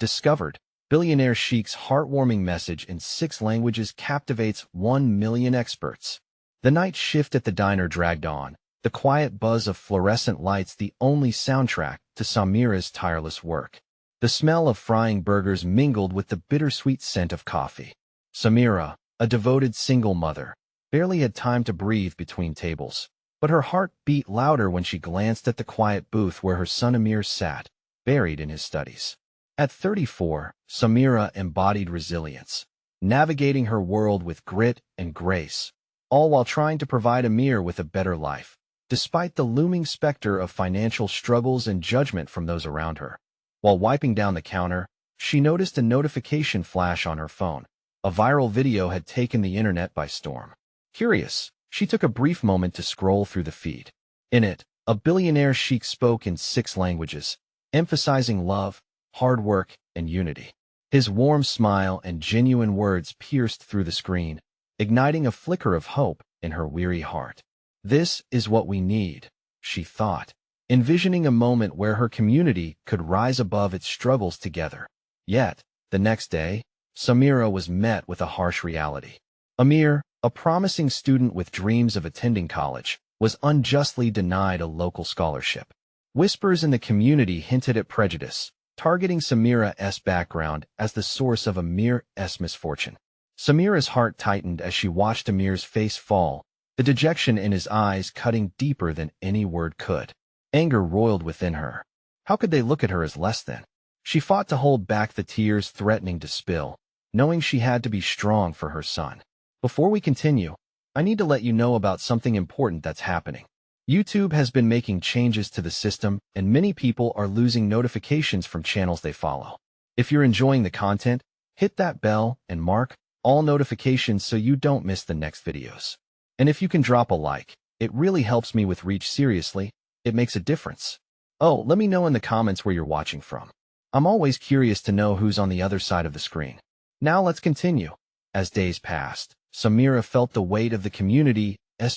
Discovered. Billionaire Sheik'S heartwarming message in 6 languages captivates 1 million experts. The night shift at the diner dragged on, the quiet buzz of fluorescent lights the only soundtrack to Samira's tireless work. The smell of frying burgers mingled with the bittersweet scent of coffee. Samira, a devoted single mother, barely had time to breathe between tables, but her heart beat louder when she glanced at the quiet booth where her son Amir sat, buried in his studies. At 34, Samira embodied resilience, navigating her world with grit and grace, all while trying to provide Amir with a better life, despite the looming specter of financial struggles and judgment from those around her. While wiping down the counter, she noticed a notification flash on her phone. A viral video had taken the internet by storm. Curious, she took a brief moment to scroll through the feed. In it, a billionaire sheik spoke in 6 languages, emphasizing love, hard work, and unity. His warm smile and genuine words pierced through the screen, igniting a flicker of hope in her weary heart. This is what we need, she thought, envisioning a moment where her community could rise above its struggles together. Yet, the next day, Samira was met with a harsh reality. Amir, a promising student with dreams of attending college, was unjustly denied a local scholarship. Whispers in the community hinted at prejudice, targeting Samira's background as the source of Amir's misfortune. Samira's heart tightened as she watched Amir's face fall, the dejection in his eyes cutting deeper than any word could. Anger roiled within her. How could they look at her as less than? She fought to hold back the tears threatening to spill, knowing she had to be strong for her son. Before we continue, I need to let you know about something important that's happening. YouTube has been making changes to the system, and many people are losing notifications from channels they follow. If you're enjoying the content, hit that bell and mark all notifications so you don't miss the next videos. And if you can drop a like, it really helps me with reach. Seriously, it makes a difference. Oh, let me know in the comments where you're watching from. I'm always curious to know who's on the other side of the screen. Now let's continue. As days passed, Samira felt the weight of the community's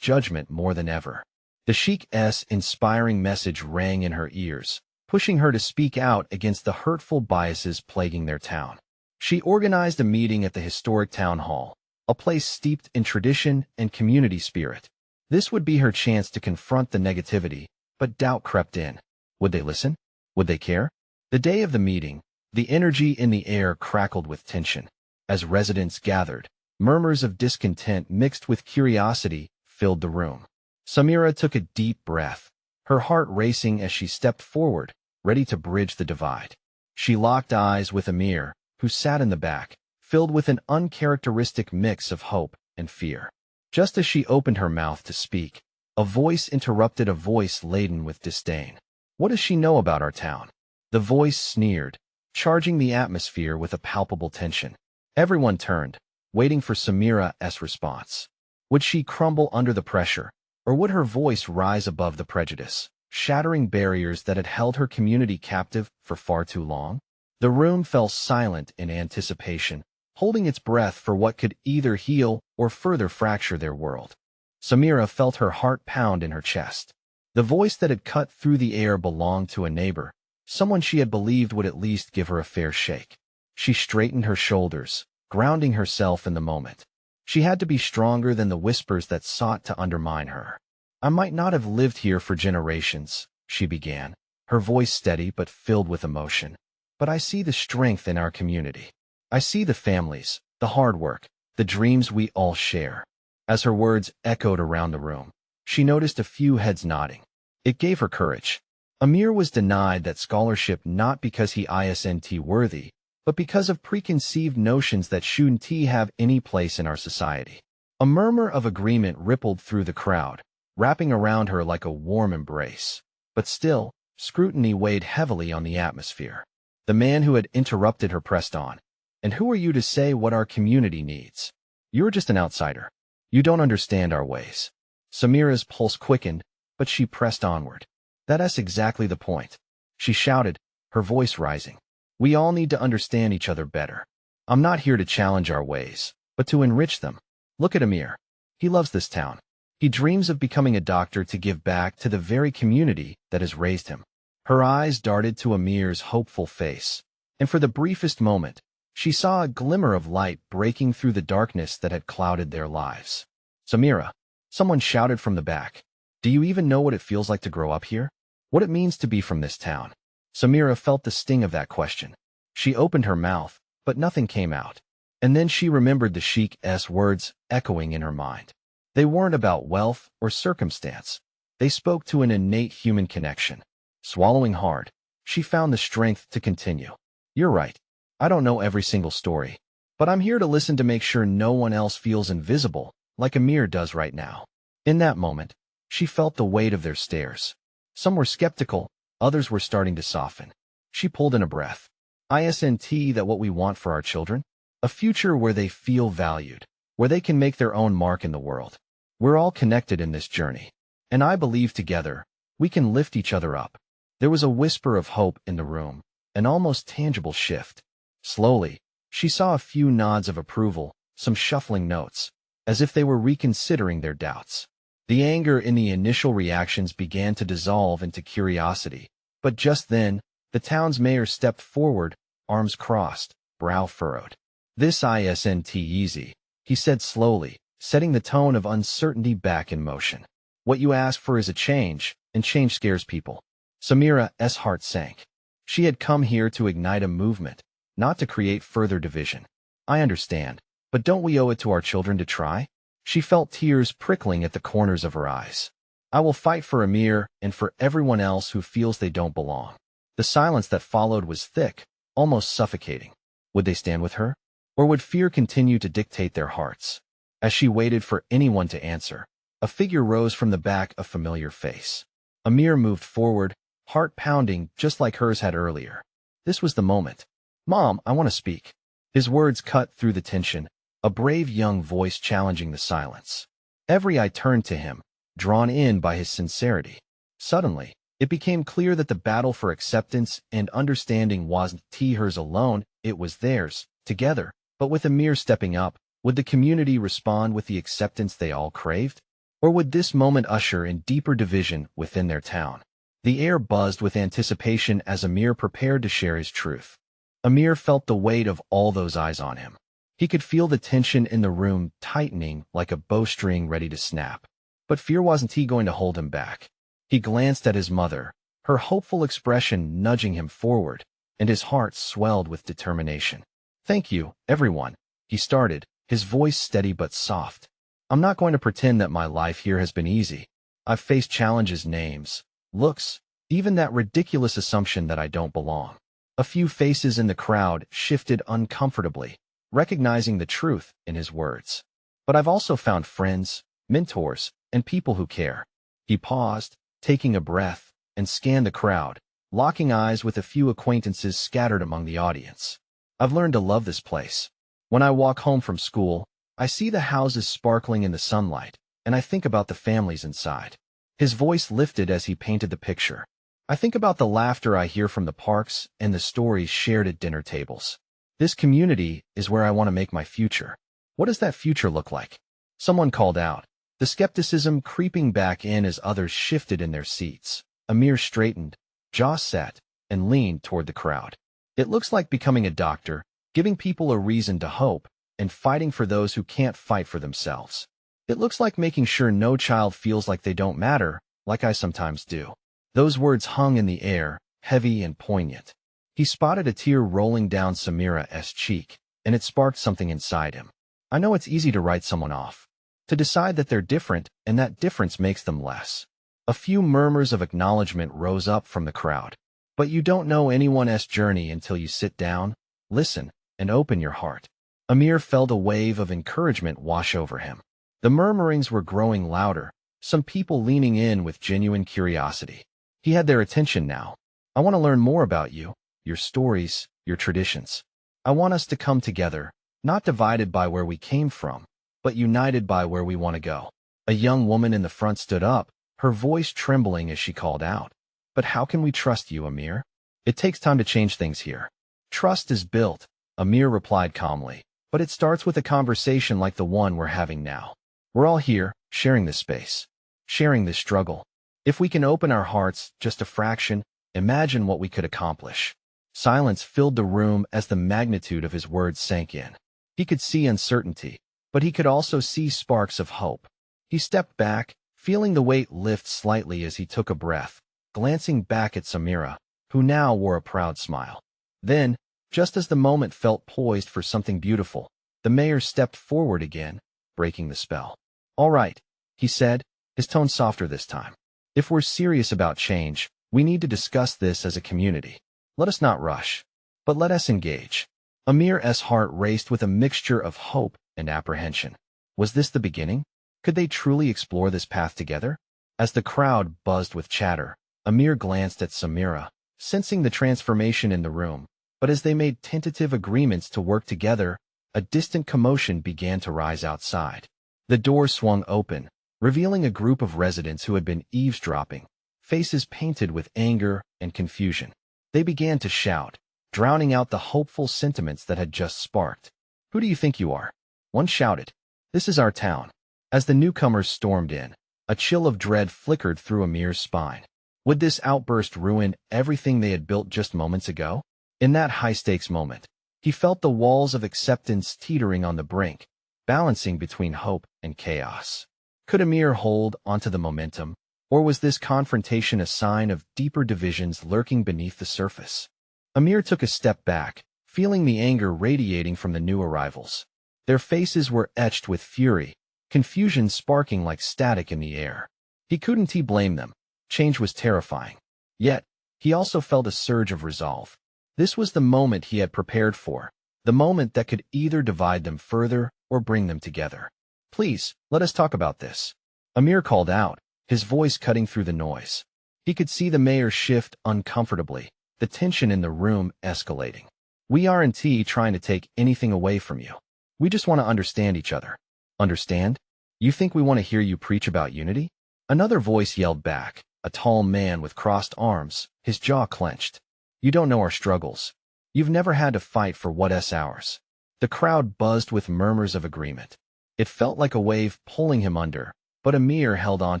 judgment more than ever. The Sheik's inspiring message rang in her ears, pushing her to speak out against the hurtful biases plaguing their town. She organized a meeting at the historic town hall, a place steeped in tradition and community spirit. This would be her chance to confront the negativity, but doubt crept in. Would they listen? Would they care? The day of the meeting, the energy in the air crackled with tension. As residents gathered, murmurs of discontent mixed with curiosity filled the room. Samira took a deep breath, her heart racing as she stepped forward, ready to bridge the divide. She locked eyes with Amir, who sat in the back, filled with an uncharacteristic mix of hope and fear. Just as she opened her mouth to speak, a voice interrupted, a voice laden with disdain. What does she know about our town? The voice sneered, charging the atmosphere with a palpable tension. Everyone turned, waiting for Samira's response. Would she crumble under the pressure, or would her voice rise above the prejudice, shattering barriers that had held her community captive for far too long? The room fell silent in anticipation, holding its breath for what could either heal or further fracture their world. Samira felt her heart pound in her chest. The voice that had cut through the air belonged to a neighbor, someone she had believed would at least give her a fair shake. She straightened her shoulders, grounding herself in the moment. She had to be stronger than the whispers that sought to undermine her. I might not have lived here for generations, she began, her voice steady but filled with emotion. But I see the strength in our community. I see the families, the hard work, the dreams we all share. As her words echoed around the room, she noticed a few heads nodding. It gave her courage. Amir was denied that scholarship not because he isn't worthy, but because of preconceived notions that shouldn't have any place in our society. A murmur of agreement rippled through the crowd, wrapping around her like a warm embrace. But still, scrutiny weighed heavily on the atmosphere. The man who had interrupted her pressed on. And who are you to say what our community needs? You're just an outsider. You don't understand our ways. Samira's pulse quickened, but she pressed onward. That's exactly the point. She shouted, her voice rising. We all need to understand each other better. I'm not here to challenge our ways, but to enrich them. Look at Amir. He loves this town. He dreams of becoming a doctor to give back to the very community that has raised him. Her eyes darted to Amir's hopeful face, and for the briefest moment, she saw a glimmer of light breaking through the darkness that had clouded their lives. "Samira," someone shouted from the back, "do you even know what it feels like to grow up here? What it means to be from this town?" Samira felt the sting of that question. She opened her mouth, but nothing came out. And then she remembered the Sheik's words echoing in her mind. They weren't about wealth or circumstance. They spoke to an innate human connection. Swallowing hard, she found the strength to continue. "You're right. I don't know every single story, but I'm here to listen to make sure no one else feels invisible, like Amir does right now." In that moment, she felt the weight of their stares. Some were skeptical, others were starting to soften. She pulled in a breath. Isn't that what we want for our children? A future where they feel valued, where they can make their own mark in the world. We're all connected in this journey, and I believe together, we can lift each other up. There was a whisper of hope in the room, an almost tangible shift. Slowly, she saw a few nods of approval, some shuffling notes, as if they were reconsidering their doubts. The anger in the initial reactions began to dissolve into curiosity, but just then, the town's mayor stepped forward, arms crossed, brow furrowed. "This isn't easy," he said slowly, setting the tone of uncertainty back in motion. "What you ask for is a change, and change scares people." Samira's heart sank. She had come here to ignite a movement, not to create further division. "I understand, but don't we owe it to our children to try?" She felt tears prickling at the corners of her eyes. "I will fight for Amir and for everyone else who feels they don't belong." The silence that followed was thick, almost suffocating. Would they stand with her? Or would fear continue to dictate their hearts? As she waited for anyone to answer, a figure rose from the back, a familiar face. Amir moved forward, heart pounding just like hers had earlier. This was the moment. "Mom, I want to speak." His words cut through the tension, a brave young voice challenging the silence. Every eye turned to him, drawn in by his sincerity. Suddenly, it became clear that the battle for acceptance and understanding wasn't hers alone, it was theirs, together. But with Amir stepping up, would the community respond with the acceptance they all craved? Or would this moment usher in deeper division within their town? The air buzzed with anticipation as Amir prepared to share his truth. Amir felt the weight of all those eyes on him. He could feel the tension in the room tightening like a bowstring ready to snap. But fear wasn't going to hold him back. He glanced at his mother, her hopeful expression nudging him forward, and his heart swelled with determination. "Thank you, everyone," he started, his voice steady but soft. "I'm not going to pretend that my life here has been easy. I've faced challenges, names, looks, even that ridiculous assumption that I don't belong." A few faces in the crowd shifted uncomfortably, recognizing the truth in his words. "But I've also found friends, mentors, and people who care." He paused, taking a breath, and scanned the crowd, locking eyes with a few acquaintances scattered among the audience. "I've learned to love this place. When I walk home from school, I see the houses sparkling in the sunlight, and I think about the families inside." His voice lifted as he painted the picture. "I think about the laughter I hear from the parks and the stories shared at dinner tables. This community is where I want to make my future. What does that future look like?" Someone called out, the skepticism creeping back in as others shifted in their seats. Amir straightened, jaw set, and leaned toward the crowd. "It looks like becoming a doctor, giving people a reason to hope, and fighting for those who can't fight for themselves. It looks like making sure no child feels like they don't matter, like I sometimes do." Those words hung in the air, heavy and poignant. He spotted a tear rolling down Samira's cheek, and it sparked something inside him. I know it's easy to write someone off, to decide that they're different and that difference makes them less. A few murmurs of acknowledgement rose up from the crowd. But you don't know anyone's journey until you sit down, listen, and open your heart. Amir felt a wave of encouragement wash over him. The murmurings were growing louder, some people leaning in with genuine curiosity. He had their attention now. "I want to learn more about you, your stories, your traditions. I want us to come together, not divided by where we came from, but united by where we want to go." A young woman in the front stood up, her voice trembling as she called out, "But how can we trust you, Amir? It takes time to change things here." "Trust is built," Amir replied calmly, "but it starts with a conversation like the one we're having now. We're all here, sharing this space, sharing this struggle. If we can open our hearts just a fraction, imagine what we could accomplish." Silence filled the room as the magnitude of his words sank in. He could see uncertainty, but he could also see sparks of hope. He stepped back, feeling the weight lift slightly as he took a breath, glancing back at Samira, who now wore a proud smile. Then, just as the moment felt poised for something beautiful, the mayor stepped forward again, breaking the spell. "All right," he said, his tone softer this time. "If we're serious about change, we need to discuss this as a community. Let us not rush, but let us engage." Amir's heart raced with a mixture of hope and apprehension. Was this the beginning? Could they truly explore this path together? As the crowd buzzed with chatter, Amir glanced at Samira, sensing the transformation in the room. But as they made tentative agreements to work together, a distant commotion began to rise outside. The door swung open, revealing a group of residents who had been eavesdropping, faces painted with anger and confusion. They began to shout, drowning out the hopeful sentiments that had just sparked. "Who do you think you are?" one shouted. "This is our town." As the newcomers stormed in, a chill of dread flickered through Amir's spine. Would this outburst ruin everything they had built just moments ago? In that high-stakes moment, he felt the walls of acceptance teetering on the brink, balancing between hope and chaos. Could Amir hold onto the momentum, or was this confrontation a sign of deeper divisions lurking beneath the surface? Amir took a step back, feeling the anger radiating from the new arrivals. Their faces were etched with fury, confusion sparking like static in the air. He couldn't blame them. Change was terrifying. Yet, he also felt a surge of resolve. This was the moment he had prepared for, the moment that could either divide them further or bring them together. "Please, let us talk about this," Amir called out, his voice cutting through the noise. He could see the mayor shift uncomfortably, the tension in the room escalating. "We aren't trying to take anything away from you. We just want to understand each other." "Understand? You think we want to hear you preach about unity?" Another voice yelled back, a tall man with crossed arms, his jaw clenched. "You don't know our struggles. You've never had to fight for what's ours." The crowd buzzed with murmurs of agreement. It felt like a wave pulling him under, but Amir held on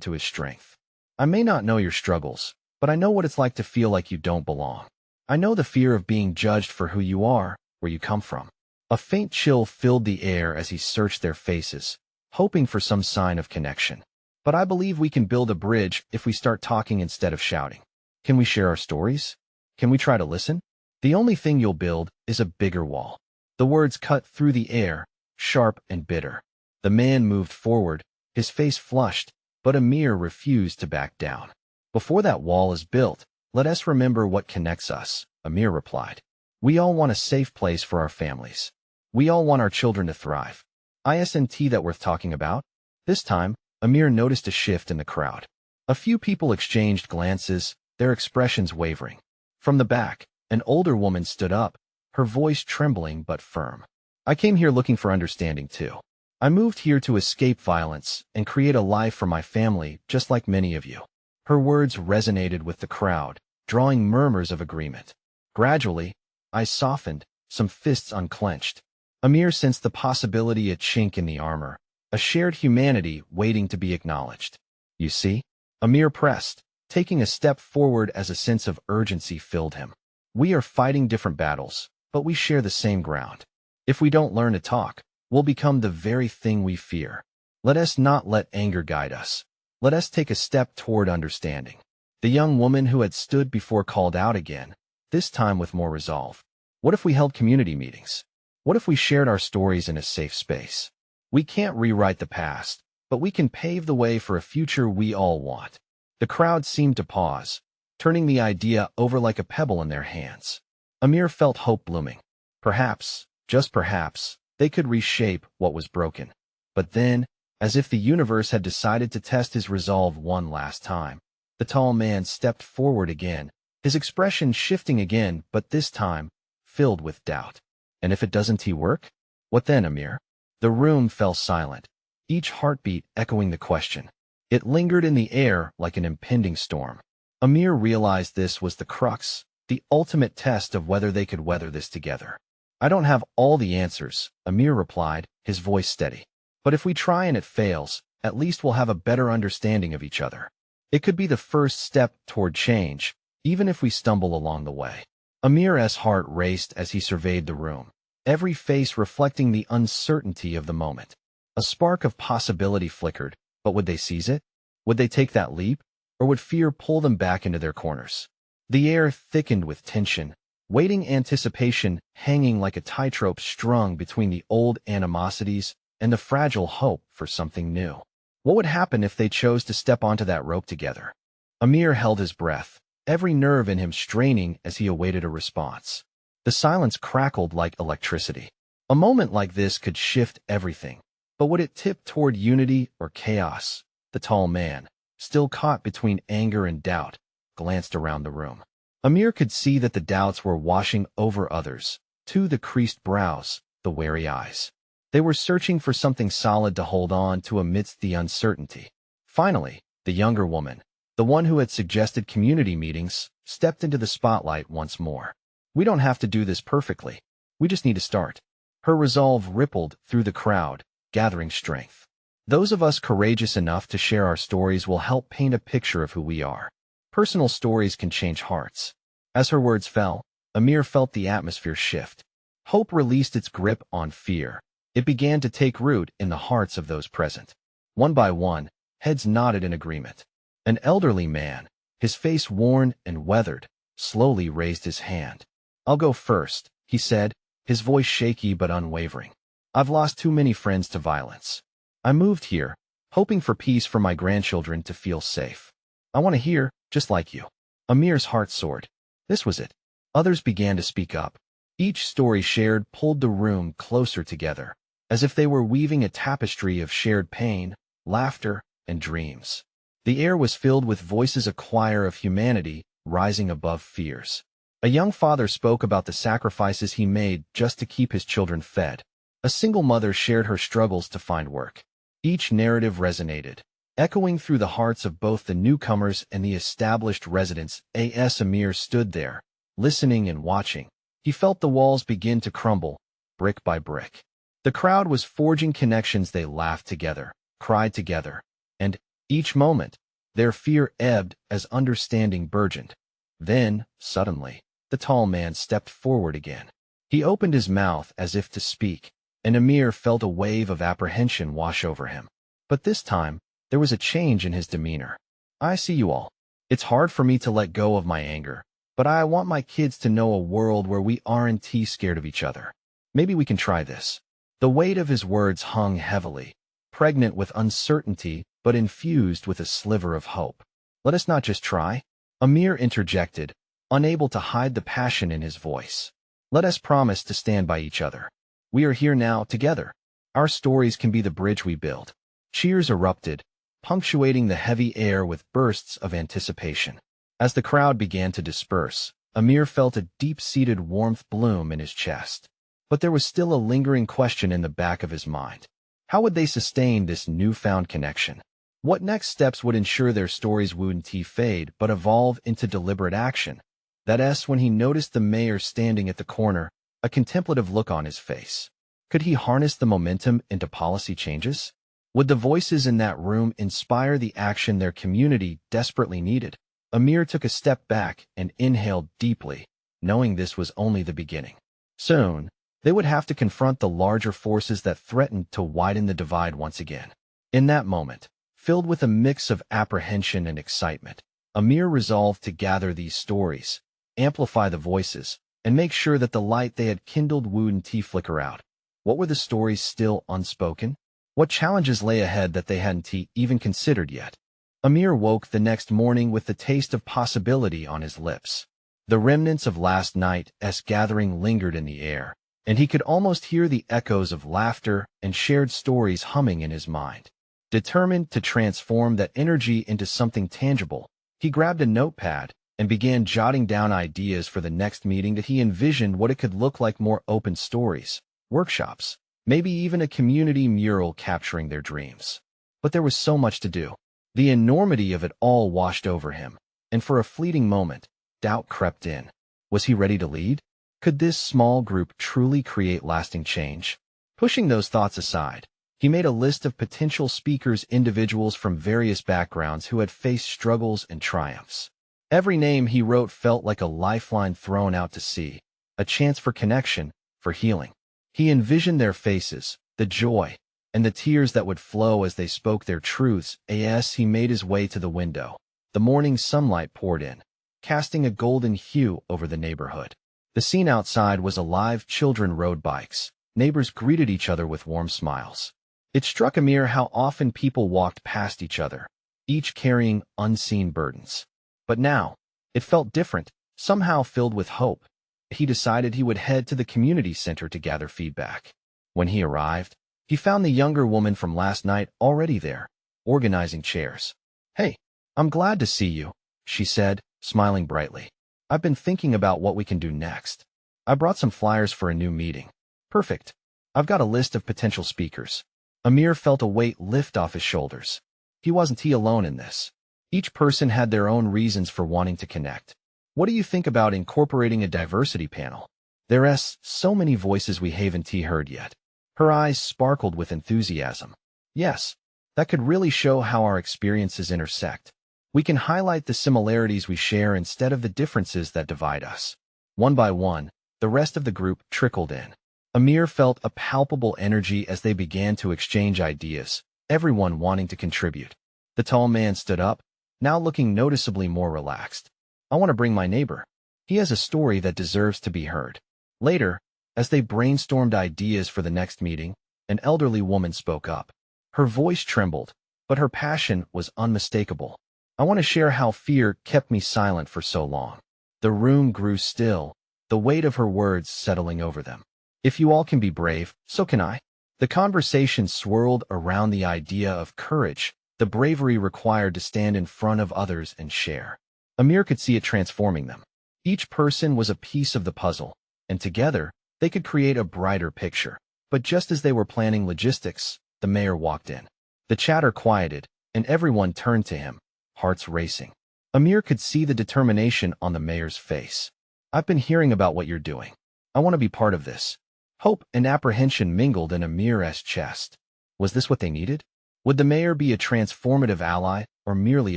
to his strength. "I may not know your struggles, but I know what it's like to feel like you don't belong. I know the fear of being judged for who you are, where you come from." A faint chill filled the air as he searched their faces, hoping for some sign of connection. "But I believe we can build a bridge if we start talking instead of shouting. Can we share our stories? Can we try to listen? The only thing you'll build is a bigger wall." The words cut through the air, sharp and bitter. The man moved forward, his face flushed, but Amir refused to back down. "Before that wall is built, let us remember what connects us," Amir replied. "We all want a safe place for our families. We all want our children to thrive. Isn't that worth talking about?" This time, Amir noticed a shift in the crowd. A few people exchanged glances, their expressions wavering. From the back, an older woman stood up, her voice trembling but firm. "I came here looking for understanding too. I moved here to escape violence and create a life for my family, just like many of you." Her words resonated with the crowd, drawing murmurs of agreement. Gradually, eyes softened, some fists unclenched. Amir sensed the possibility a chink in the armor, a shared humanity waiting to be acknowledged. "You see?" Amir pressed, taking a step forward as a sense of urgency filled him. "We are fighting different battles, but we share the same ground. If we don't learn to talk, we'll become the very thing we fear. Let us not let anger guide us. Let us take a step toward understanding." The young woman who had stood before called out again, this time with more resolve. "What if we held community meetings? What if we shared our stories in a safe space? We can't rewrite the past, but we can pave the way for a future we all want." The crowd seemed to pause, turning the idea over like a pebble in their hands. Amir felt hope blooming. Perhaps, just perhaps, they could reshape what was broken. But then, as if the universe had decided to test his resolve one last time, the tall man stepped forward again, his expression shifting again, but this time, filled with doubt. "And if it doesn't work? What then, Amir?" The room fell silent, each heartbeat echoing the question. It lingered in the air like an impending storm. Amir realized this was the crux, the ultimate test of whether they could weather this together. "I don't have all the answers," Amir replied, his voice steady. "But if we try and it fails, at least we'll have a better understanding of each other. It could be the first step toward change, even if we stumble along the way." Amir's heart raced as he surveyed the room, every face reflecting the uncertainty of the moment. A spark of possibility flickered, but would they seize it? Would they take that leap? Or would fear pull them back into their corners? The air thickened with tension, waiting anticipation hanging like a tightrope strung between the old animosities and the fragile hope for something new. What would happen if they chose to step onto that rope together? Amir held his breath, every nerve in him straining as he awaited a response. The silence crackled like electricity. A moment like this could shift everything. But would it tip toward unity or chaos? The tall man, still caught between anger and doubt, glanced around the room. Amir could see that the doubts were washing over others, too, the creased brows, the wary eyes. They were searching for something solid to hold on to amidst the uncertainty. Finally, the younger woman, the one who had suggested community meetings, stepped into the spotlight once more. We don't have to do this perfectly. We just need to start. Her resolve rippled through the crowd, gathering strength. Those of us courageous enough to share our stories will help paint a picture of who we are. Personal stories can change hearts. As her words fell, Amir felt the atmosphere shift. Hope released its grip on fear. It began to take root in the hearts of those present. One by one, heads nodded in agreement. An elderly man, his face worn and weathered, slowly raised his hand. "I'll go first," he said, his voice shaky but unwavering. "I've lost too many friends to violence. I moved here, hoping for peace for my grandchildren to feel safe. I want to hear, just like you." Amir's heart soared. This was it. Others began to speak up. Each story shared pulled the room closer together, as if they were weaving a tapestry of shared pain, laughter, and dreams. The air was filled with voices, a choir of humanity rising above fears. A young father spoke about the sacrifices he made just to keep his children fed. A single mother shared her struggles to find work. Each narrative resonated, echoing through the hearts of both the newcomers and the established residents. As Amir stood there, listening and watching, he felt the walls begin to crumble, brick by brick. The crowd was forging connections. They laughed together, cried together, and, each moment, their fear ebbed as understanding burgeoned. Then, suddenly, the tall man stepped forward again. He opened his mouth as if to speak, and Amir felt a wave of apprehension wash over him. But this time, there was a change in his demeanor. "I see you all. It's hard for me to let go of my anger, but I want my kids to know a world where we aren't scared of each other. Maybe we can try this." The weight of his words hung heavily, pregnant with uncertainty but infused with a sliver of hope. "Let us not just try," Amir interjected, unable to hide the passion in his voice. "Let us promise to stand by each other. We are here now, together. Our stories can be the bridge we build." Cheers erupted, punctuating the heavy air with bursts of anticipation. As the crowd began to disperse, Amir felt a deep-seated warmth bloom in his chest. But there was still a lingering question in the back of his mind. How would they sustain this newfound connection? What next steps would ensure their stories wouldn't fade but evolve into deliberate action? That's when he noticed the mayor standing at the corner, a contemplative look on his face. Could he harness the momentum into policy changes? Would the voices in that room inspire the action their community desperately needed? Amir took a step back and inhaled deeply, knowing this was only the beginning. Soon, they would have to confront the larger forces that threatened to widen the divide once again. In that moment, filled with a mix of apprehension and excitement, Amir resolved to gather these stories, amplify the voices, and make sure that the light they had kindled wouldn't flicker out. What were the stories still unspoken? What challenges lay ahead that they hadn't even considered yet? Amir woke the next morning with the taste of possibility on his lips. The remnants of last night's gathering lingered in the air, and he could almost hear the echoes of laughter and shared stories humming in his mind. Determined to transform that energy into something tangible, he grabbed a notepad and began jotting down ideas for the next meeting that he envisioned what it could look like: more open stories, workshops, maybe even a community mural capturing their dreams. But there was so much to do. The enormity of it all washed over him, and for a fleeting moment, doubt crept in. Was he ready to lead? Could this small group truly create lasting change? Pushing those thoughts aside, he made a list of potential speakers, individuals from various backgrounds who had faced struggles and triumphs. Every name he wrote felt like a lifeline thrown out to sea, a chance for connection, for healing. He envisioned their faces, the joy, and the tears that would flow as they spoke their truths. As he made his way to the window, the morning sunlight poured in, casting a golden hue over the neighborhood. The scene outside was alive. Children rode bikes. Neighbors greeted each other with warm smiles. It struck Amir how often people walked past each other, each carrying unseen burdens. But now, it felt different, somehow filled with hope. He decided he would head to the community center to gather feedback. When he arrived, he found the younger woman from last night already there, organizing chairs. "Hey, I'm glad to see you," she said, smiling brightly. "I've been thinking about what we can do next. I brought some flyers for a new meeting." "Perfect. I've got a list of potential speakers." Amir felt a weight lift off his shoulders. He wasn't alone in this. Each person had their own reasons for wanting to connect. "What do you think about incorporating a diversity panel? There's so many voices we haven't heard yet." Her eyes sparkled with enthusiasm. "Yes, that could really show how our experiences intersect. We can highlight the similarities we share instead of the differences that divide us." One by one, the rest of the group trickled in. Amir felt a palpable energy as they began to exchange ideas, everyone wanting to contribute. The tall man stood up, now looking noticeably more relaxed. "I want to bring my neighbor. He has a story that deserves to be heard." Later, as they brainstormed ideas for the next meeting, an elderly woman spoke up. Her voice trembled, but her passion was unmistakable. "I want to share how fear kept me silent for so long." The room grew still, the weight of her words settling over them. "If you all can be brave, so can I." The conversation swirled around the idea of courage, the bravery required to stand in front of others and share. Amir could see it transforming them. Each person was a piece of the puzzle, and together, they could create a brighter picture. But just as they were planning logistics, the mayor walked in. The chatter quieted, and everyone turned to him, hearts racing. Amir could see the determination on the mayor's face. "I've been hearing about what you're doing. I want to be part of this." Hope and apprehension mingled in Amir's chest. Was this what they needed? Would the mayor be a transformative ally or merely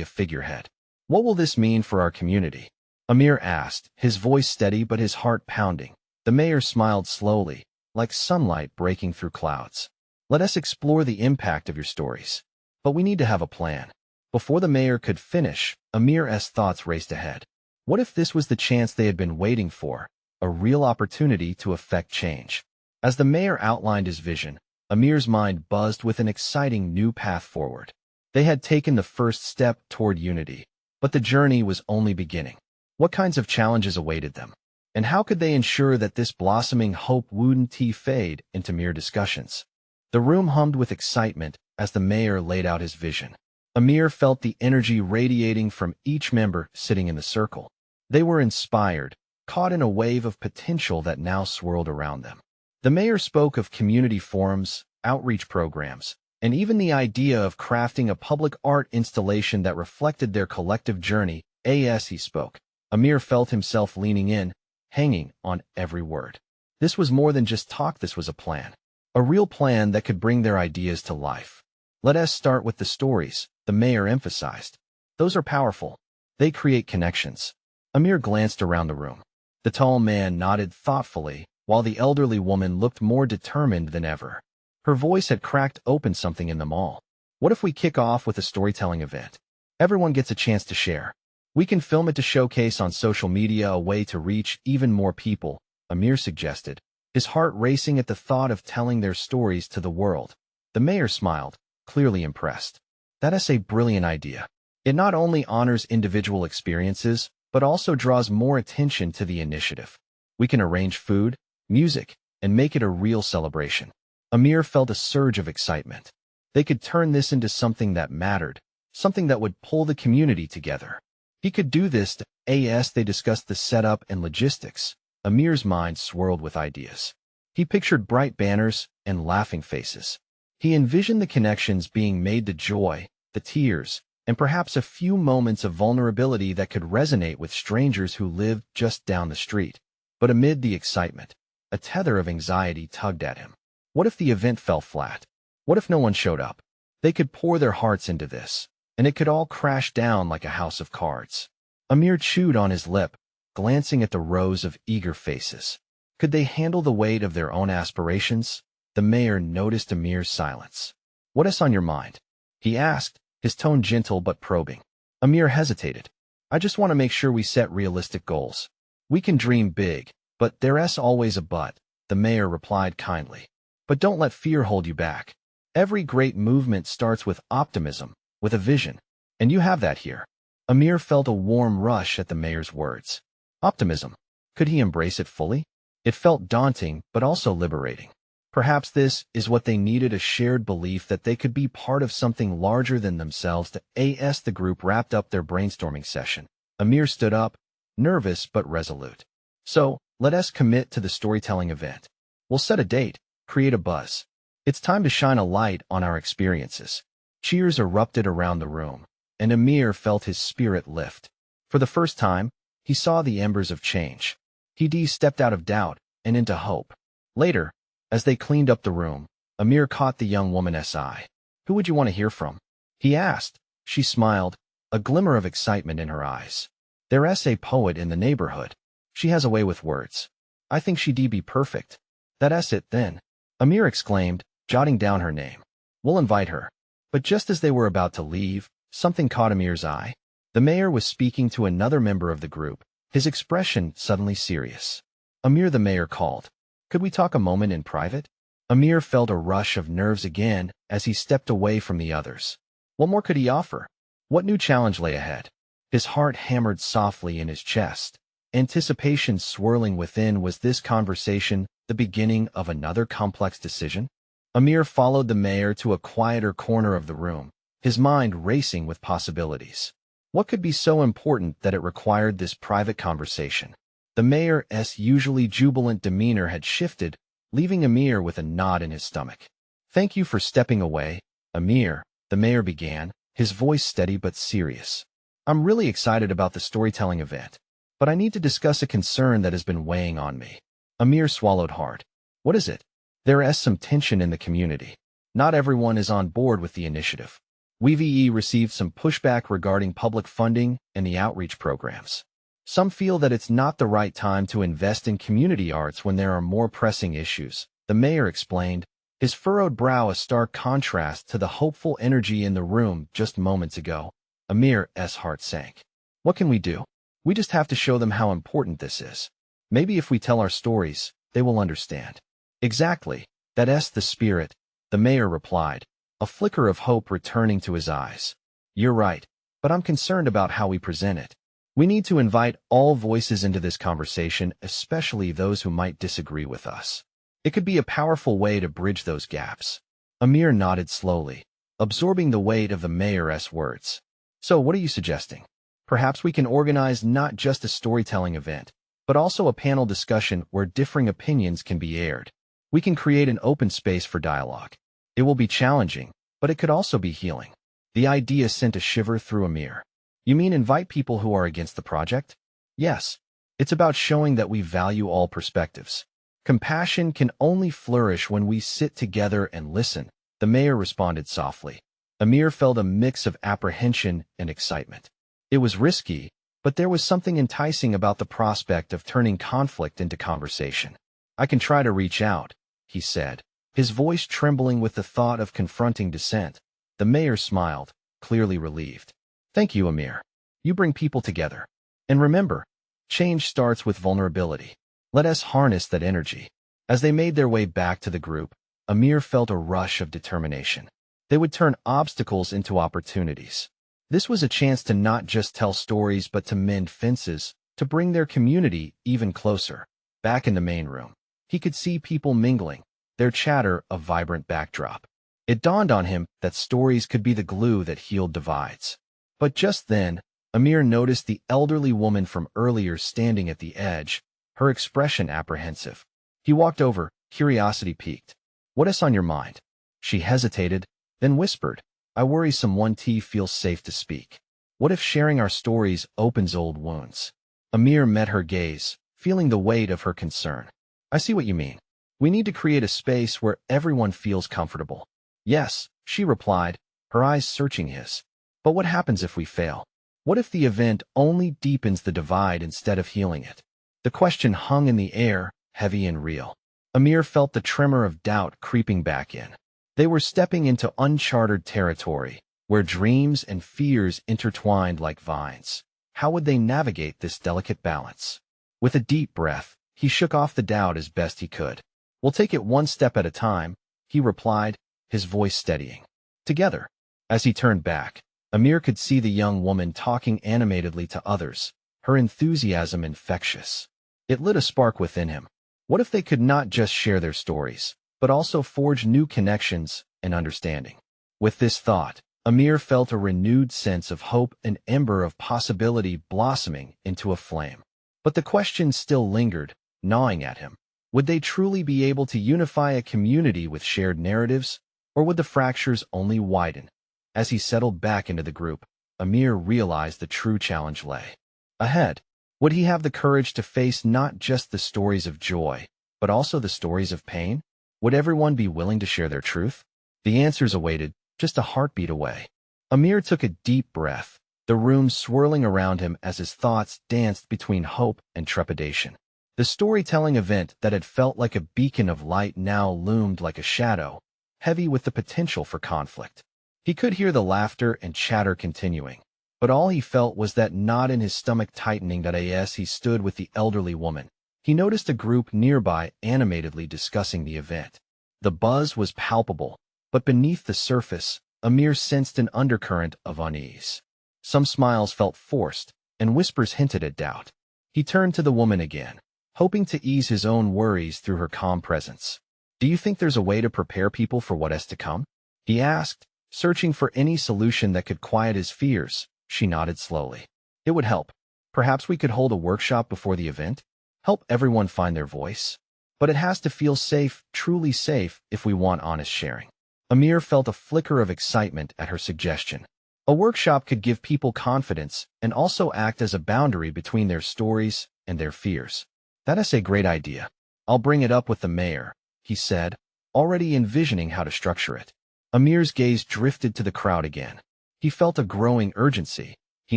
a figurehead? "What will this mean for our community?" Amir asked, his voice steady but his heart pounding. The mayor smiled slowly, like sunlight breaking through clouds. "Let us explore the impact of your stories. But we need to have a plan." Before the mayor could finish, Amir's thoughts raced ahead. What if this was the chance they had been waiting for, a real opportunity to effect change? As the mayor outlined his vision, Amir's mind buzzed with an exciting new path forward. They had taken the first step toward unity, but the journey was only beginning. What kinds of challenges awaited them? And how could they ensure that this blossoming hope wouldn't fade into mere discussions? The room hummed with excitement as the mayor laid out his vision. Amir felt the energy radiating from each member sitting in the circle. They were inspired, caught in a wave of potential that now swirled around them. The mayor spoke of community forums, outreach programs, and even the idea of crafting a public art installation that reflected their collective journey. As he spoke, Amir felt himself leaning in, hanging on every word. This was more than just talk, this was a plan. A real plan that could bring their ideas to life. "Let us start with the stories," the mayor emphasized. "Those are powerful. They create connections." Amir glanced around the room. The tall man nodded thoughtfully, while the elderly woman looked more determined than ever. Her voice had cracked open something in them all. "What if we kick off with a storytelling event? Everyone gets a chance to share. We can film it to showcase on social media, a way to reach even more people," Amir suggested, his heart racing at the thought of telling their stories to the world. The mayor smiled, clearly impressed. "That is a brilliant idea. It not only honors individual experiences, but also draws more attention to the initiative. We can arrange food, music, and make it a real celebration." Amir felt a surge of excitement. They could turn this into something that mattered, something that would pull the community together. He could do this. As they discussed the setup and logistics, Amir's mind swirled with ideas. He pictured bright banners and laughing faces. He envisioned the connections being made, the joy, the tears, and perhaps a few moments of vulnerability that could resonate with strangers who lived just down the street. But amid the excitement, a tether of anxiety tugged at him. What if the event fell flat? What if no one showed up? They could pour their hearts into this, and it could all crash down like a house of cards. Amir chewed on his lip, glancing at the rows of eager faces. Could they handle the weight of their own aspirations? The mayor noticed Amir's silence. "What is on your mind?" he asked, his tone gentle but probing. Amir hesitated. "I just want to make sure we set realistic goals. We can dream big, but there's always a but," the mayor replied kindly. "But don't let fear hold you back. Every great movement starts with optimism, with a vision, and you have that here." Amir felt a warm rush at the mayor's words. Optimism. Could he embrace it fully? It felt daunting, but also liberating. Perhaps this is what they needed, a shared belief that they could be part of something larger than themselves. The group wrapped up their brainstorming session. Amir stood up, nervous but resolute. "So, let us commit to the storytelling event. We'll set a date, create a buzz. It's time to shine a light on our experiences." Cheers erupted around the room, and Amir felt his spirit lift. For the first time, he saw the embers of change. He stepped out of doubt and into hope. Later, as they cleaned up the room, Amir caught the young woman's eye. "Who would you want to hear from?" he asked. She smiled, a glimmer of excitement in her eyes. "There's a poet in the neighborhood. She has a way with words. I think she'd be perfect." "That's it, then," Amir exclaimed, jotting down her name. "We'll invite her." But just as they were about to leave, something caught Amir's eye. The mayor was speaking to another member of the group, his expression suddenly serious. "Amir," the mayor called. "Could we talk a moment in private?" Amir felt a rush of nerves again as he stepped away from the others. What more could he offer? What new challenge lay ahead? His heart hammered softly in his chest. Anticipation swirling within. Was this conversation the beginning of another complex decision? Amir followed the mayor to a quieter corner of the room, his mind racing with possibilities. What could be so important that it required this private conversation? The mayor's usually jubilant demeanor had shifted, leaving Amir with a knot in his stomach. "Thank you for stepping away, Amir," the mayor began, his voice steady but serious. "I'm really excited about the storytelling event, but I need to discuss a concern that has been weighing on me." Amir swallowed hard. "What is it?" "There is some tension in the community. Not everyone is on board with the initiative. We've received some pushback regarding public funding and the outreach programs. Some feel that it's not the right time to invest in community arts when there are more pressing issues," the mayor explained, his furrowed brow a stark contrast to the hopeful energy in the room just moments ago. Amir's heart sank. "What can we do? We just have to show them how important this is. Maybe if we tell our stories, they will understand." "Exactly. That's the spirit," the mayor replied, a flicker of hope returning to his eyes. "You're right, but I'm concerned about how we present it. We need to invite all voices into this conversation, especially those who might disagree with us. It could be a powerful way to bridge those gaps." Amir nodded slowly, absorbing the weight of the mayor's words. "So what are you suggesting? Perhaps we can organize not just a storytelling event, but also a panel discussion where differing opinions can be aired. We can create an open space for dialogue. It will be challenging, but it could also be healing." The idea sent a shiver through Amir. "You mean invite people who are against the project?" "Yes. It's about showing that we value all perspectives. Compassion can only flourish when we sit together and listen," the mayor responded softly. Amir felt a mix of apprehension and excitement. It was risky, but there was something enticing about the prospect of turning conflict into conversation. "I can try to reach out," he said, his voice trembling with the thought of confronting dissent. The mayor smiled, clearly relieved. "Thank you, Amir. You bring people together. And remember, change starts with vulnerability. Let us harness that energy." As they made their way back to the group, Amir felt a rush of determination. They would turn obstacles into opportunities. This was a chance to not just tell stories but to mend fences, to bring their community even closer. Back in the main room, he could see people mingling, their chatter a vibrant backdrop. It dawned on him that stories could be the glue that healed divides. But just then, Amir noticed the elderly woman from earlier standing at the edge, her expression apprehensive. He walked over, curiosity piqued. "What is on your mind?" She hesitated, then whispered, "I worry someone feels safe to speak. What if sharing our stories opens old wounds?" Amir met her gaze, feeling the weight of her concern. "I see what you mean. We need to create a space where everyone feels comfortable." "Yes," she replied, her eyes searching his. "But what happens if we fail? What if the event only deepens the divide instead of healing it? The question hung in the air, heavy and real. Amir felt the tremor of doubt creeping back in. They were stepping into uncharted territory, where dreams and fears intertwined like vines. How would they navigate this delicate balance? With a deep breath, he shook off the doubt as best he could. "We'll take it one step at a time," he replied, his voice steadying. Together. As he turned back, Amir could see the young woman talking animatedly to others, her enthusiasm infectious. It lit a spark within him. What if they could not just share their stories, but also forge new connections and understanding? With this thought, Amir felt a renewed sense of hope, an ember of possibility blossoming into a flame. But the question still lingered, gnawing at him. Would they truly be able to unify a community with shared narratives, or would the fractures only widen? As he settled back into the group, Amir realized the true challenge lay ahead. Would he have the courage to face not just the stories of joy, but also the stories of pain? Would everyone be willing to share their truth? The answers awaited, just a heartbeat away. Amir took a deep breath, the room swirling around him as his thoughts danced between hope and trepidation. The storytelling event that had felt like a beacon of light now loomed like a shadow, heavy with the potential for conflict. He could hear the laughter and chatter continuing, but all he felt was that knot in his stomach tightening. As he stood with the elderly woman, he noticed a group nearby animatedly discussing the event. The buzz was palpable, but beneath the surface, Amir sensed an undercurrent of unease. Some smiles felt forced, and whispers hinted at doubt. He turned to the woman again, hoping to ease his own worries through her calm presence. "Do you think there's a way to prepare people for what is to come?" he asked, searching for any solution that could quiet his fears. She nodded slowly. "It would help. Perhaps we could hold a workshop before the event? Help everyone find their voice. But it has to feel safe, truly safe, if we want honest sharing." Amir felt a flicker of excitement at her suggestion. A workshop could give people confidence and also act as a boundary between their stories and their fears. "That is a great idea. I'll bring it up with the mayor," he said, already envisioning how to structure it. Amir's gaze drifted to the crowd again. He felt a growing urgency. He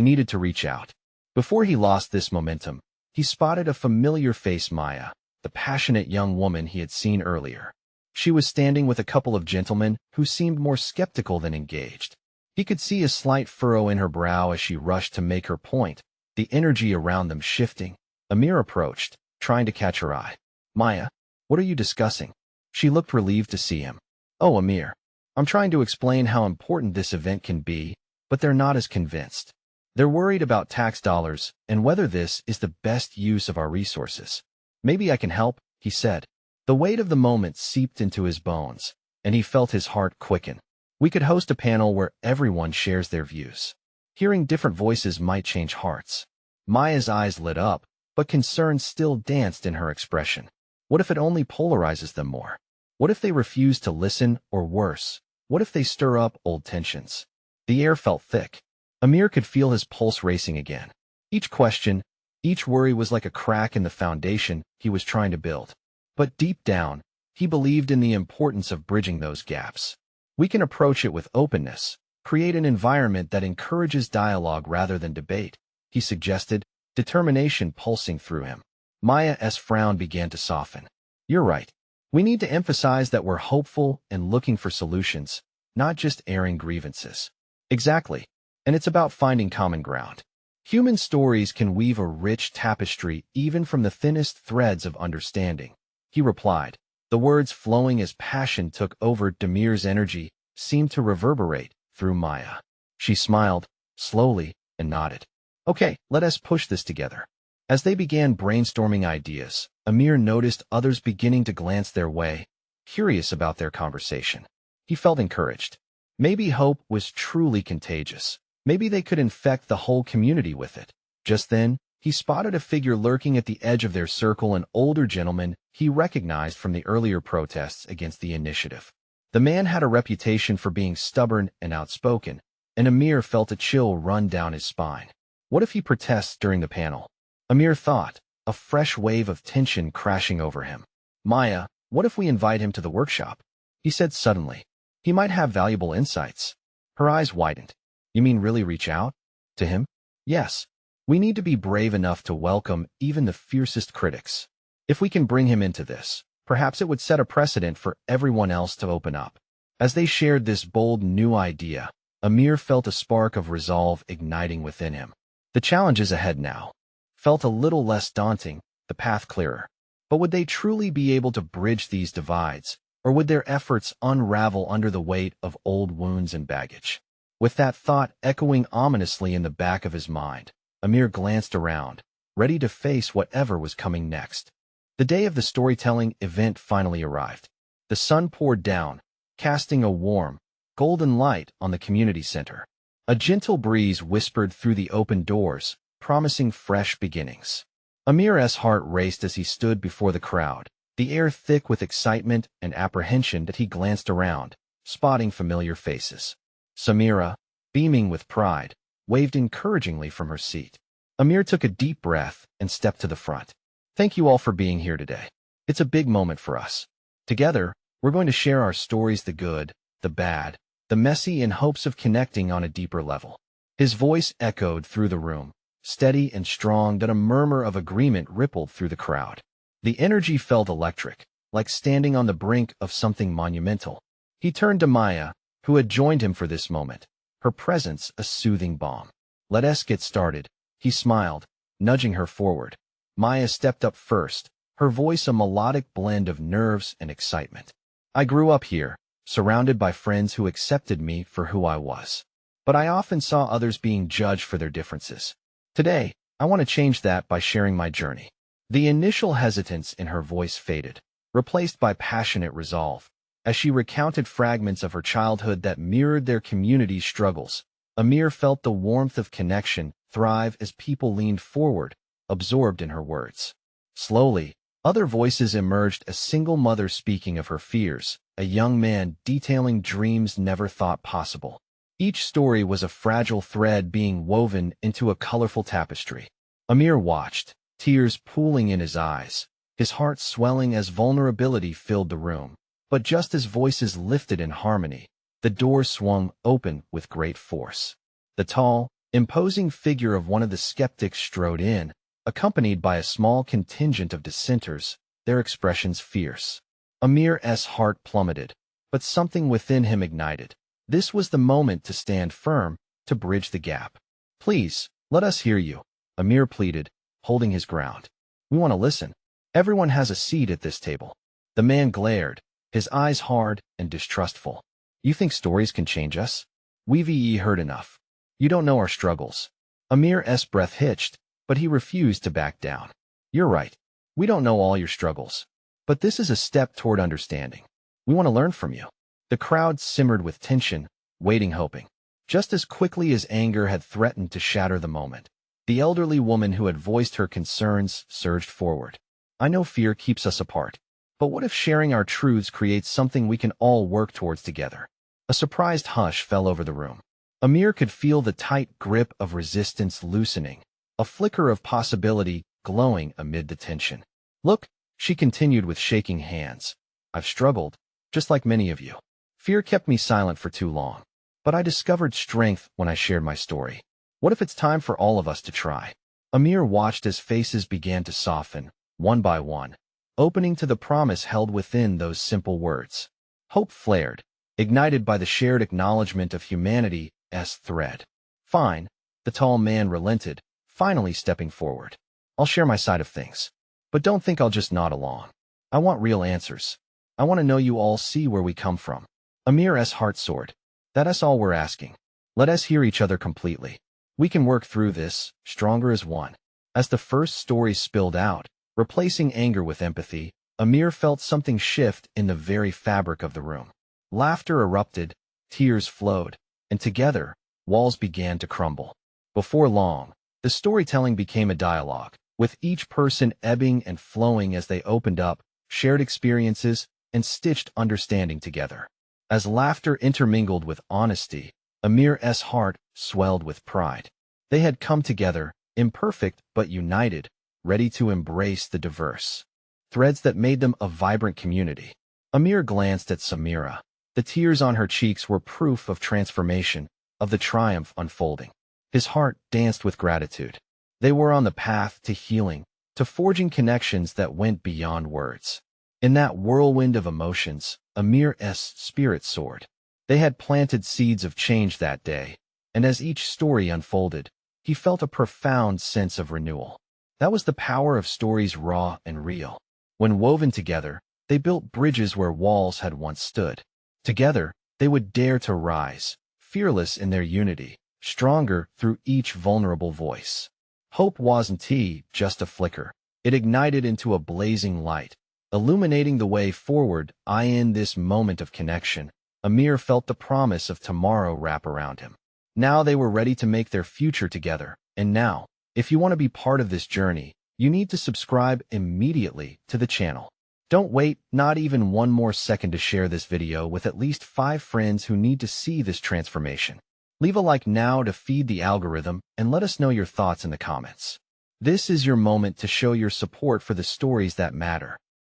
needed to reach out. Before he lost this momentum, he spotted a familiar face, Maya, the passionate young woman he had seen earlier. She was standing with a couple of gentlemen who seemed more skeptical than engaged. He could see a slight furrow in her brow as she rushed to make her point, the energy around them shifting. Amir approached, trying to catch her eye. "Maya, what are you discussing?" She looked relieved to see him. "Oh, Amir, I'm trying to explain how important this event can be, but they're not as convinced. They're worried about tax dollars and whether this is the best use of our resources." "Maybe I can help," he said. The weight of the moment seeped into his bones, and he felt his heart quicken. "We could host a panel where everyone shares their views. Hearing different voices might change hearts." Maya's eyes lit up, but concern still danced in her expression. What if it only polarizes them more? What if they refuse to listen, or worse, what if they stir up old tensions? The air felt thick. Amir could feel his pulse racing again. Each question, each worry was like a crack in the foundation he was trying to build. But deep down, he believed in the importance of bridging those gaps. "We can approach it with openness, create an environment that encourages dialogue rather than debate," he suggested, determination pulsing through him. Maya's frown began to soften. "You're right. We need to emphasize that we're hopeful and looking for solutions, not just airing grievances." "Exactly. And it's about finding common ground. Human stories can weave a rich tapestry even from the thinnest threads of understanding," he replied, the words flowing as passion took over. Damir's energy seemed to reverberate through Maya. She smiled, slowly, and nodded. "Okay, let us push this together." As they began brainstorming ideas, Amir noticed others beginning to glance their way, curious about their conversation. He felt encouraged. Maybe hope was truly contagious. Maybe they could infect the whole community with it. Just then, he spotted a figure lurking at the edge of their circle, an older gentleman he recognized from the earlier protests against the initiative. The man had a reputation for being stubborn and outspoken, and Amir felt a chill run down his spine. What if he protests during the panel? Amir thought, a fresh wave of tension crashing over him. "Maya, what if we invite him to the workshop?" he said suddenly. "He might have valuable insights." Her eyes widened. "You mean really reach out to him?" Yes, we need to be brave enough to welcome even the fiercest critics. If we can bring him into this, perhaps it would set a precedent for everyone else to open up. As they shared this bold new idea, Amir felt a spark of resolve igniting within him. The challenges ahead now felt a little less daunting, the path clearer. But would they truly be able to bridge these divides, or would their efforts unravel under the weight of old wounds and baggage? With that thought echoing ominously in the back of his mind, Amir glanced around, ready to face whatever was coming next. The day of the storytelling event finally arrived. The sun poured down, casting a warm, golden light on the community center. A gentle breeze whispered through the open doors, promising fresh beginnings. Amir's heart raced as he stood before the crowd, the air thick with excitement and apprehension that he glanced around, spotting familiar faces. Samira, beaming with pride, waved encouragingly from her seat. Amir took a deep breath and stepped to the front. Thank you all for being here today. It's a big moment for us. Together, we're going to share our stories, the good, the bad, the messy, in hopes of connecting on a deeper level. His voice echoed through the room, steady and strong that a murmur of agreement rippled through the crowd. The energy felt electric, like standing on the brink of something monumental. He turned to Maya, who had joined him for this moment, her presence a soothing balm. Let us get started, he smiled, nudging her forward. Maya stepped up first, her voice a melodic blend of nerves and excitement. I grew up here, surrounded by friends who accepted me for who I was. But I often saw others being judged for their differences. Today, I want to change that by sharing my journey. The initial hesitance in her voice faded, replaced by passionate resolve. As she recounted fragments of her childhood that mirrored their community's struggles, Amir felt the warmth of connection thrive as people leaned forward, absorbed in her words. Slowly, other voices emerged, a single mother speaking of her fears, a young man detailing dreams never thought possible. Each story was a fragile thread being woven into a colorful tapestry. Amir watched, tears pooling in his eyes, his heart swelling as vulnerability filled the room. But just as voices lifted in harmony, the door swung open with great force. The tall, imposing figure of one of the skeptics strode in, accompanied by a small contingent of dissenters, their expressions fierce. Amir's heart plummeted, but something within him ignited. This was the moment to stand firm, to bridge the gap. Please, let us hear you, Amir pleaded, holding his ground. We want to listen. Everyone has a seat at this table. The man glared, his eyes hard and distrustful. You think stories can change us? We've heard enough. You don't know our struggles. Amir's breath hitched, but he refused to back down. You're right. We don't know all your struggles. But this is a step toward understanding. We want to learn from you. The crowd simmered with tension, waiting, hoping. Just as quickly as anger had threatened to shatter the moment, the elderly woman who had voiced her concerns surged forward. I know fear keeps us apart. But what if sharing our truths creates something we can all work towards together? A surprised hush fell over the room. Amir could feel the tight grip of resistance loosening, a flicker of possibility glowing amid the tension. Look, she continued with shaking hands. I've struggled, just like many of you. Fear kept me silent for too long. But I discovered strength when I shared my story. What if it's time for all of us to try? Amir watched as faces began to soften, one by one, opening to the promise held within those simple words. Hope flared, ignited by the shared acknowledgement of humanity's thread. Fine, the tall man relented, finally stepping forward. I'll share my side of things. But don't think I'll just nod along. I want real answers. I want to know you all see where we come from. Amir's heart soared. That's all we're asking. Let us hear each other completely. We can work through this, stronger as one. As the first story spilled out, replacing anger with empathy, Amir felt something shift in the very fabric of the room. Laughter erupted, tears flowed, and together, walls began to crumble. Before long, the storytelling became a dialogue, with each person ebbing and flowing as they opened up, shared experiences, and stitched understanding together. As laughter intermingled with honesty, Amir's heart swelled with pride. They had come together, imperfect but united, ready to embrace the diverse threads that made them a vibrant community. Amir glanced at Samira. The tears on her cheeks were proof of transformation, of the triumph unfolding. His heart danced with gratitude. They were on the path to healing, to forging connections that went beyond words. In that whirlwind of emotions, Amir's spirit soared. They had planted seeds of change that day, and as each story unfolded, he felt a profound sense of renewal. That was the power of stories raw and real. When woven together, they built bridges where walls had once stood. Together, they would dare to rise, fearless in their unity, stronger through each vulnerable voice. Hope wasn't just a flicker. It ignited into a blazing light, illuminating the way forward. In this moment of connection, Amir felt the promise of tomorrow wrap around him. Now they were ready to make their future together. And now, if you want to be part of this journey, you need to subscribe immediately to the channel. Don't wait not even one more second to share this video with at least 5 friends who need to see this transformation. Leave a like now to feed the algorithm and let us know your thoughts in the comments. This is your moment to show your support for the stories that matter.